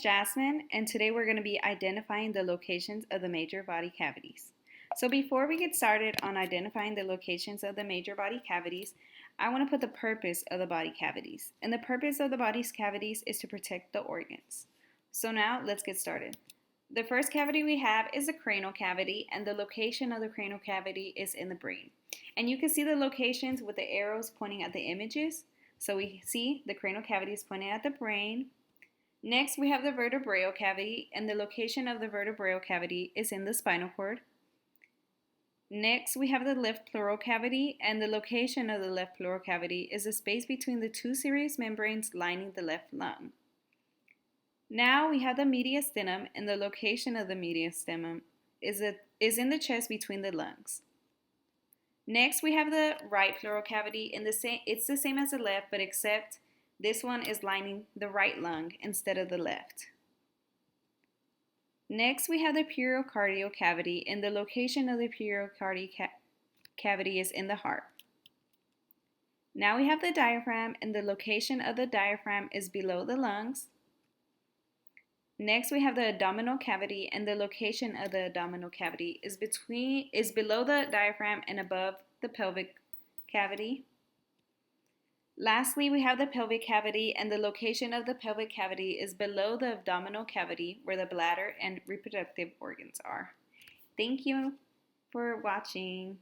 Jasmine, and today we're going to be identifying the locations of the major body cavities. So before we get started on identifying the locations of the major body cavities, I want to put the purpose of the body cavities. And the purpose of the body's cavities is to protect the organs. So now let's get started. The first cavity we have is the cranial cavity, and the location of the cranial cavity is in the brain. And you can see the locations with the arrows pointing at the images. So we see the cranial cavity is pointing at the brain. Next, we have the vertebral cavity, and the location of the vertebral cavity is in the spinal cord. Next, we have the left pleural cavity, and the location of the left pleural cavity is the space between the two serous membranes lining the left lung. Now we have the mediastinum, and the location of the mediastinum is in the chest between the lungs. Next, we have the right pleural cavity, and it's the same as the left, but except this one is lining the right lung instead of the left. Next, we have the pericardial cavity, and the location of the pericardial cavity is in the heart. Now we have the diaphragm, and the location of the diaphragm is below the lungs. Next, we have the abdominal cavity, and the location of the abdominal cavity is below the diaphragm and above the pelvic cavity. Lastly, we have the pelvic cavity, and the location of the pelvic cavity is below the abdominal cavity where the bladder and reproductive organs are. Thank you for watching.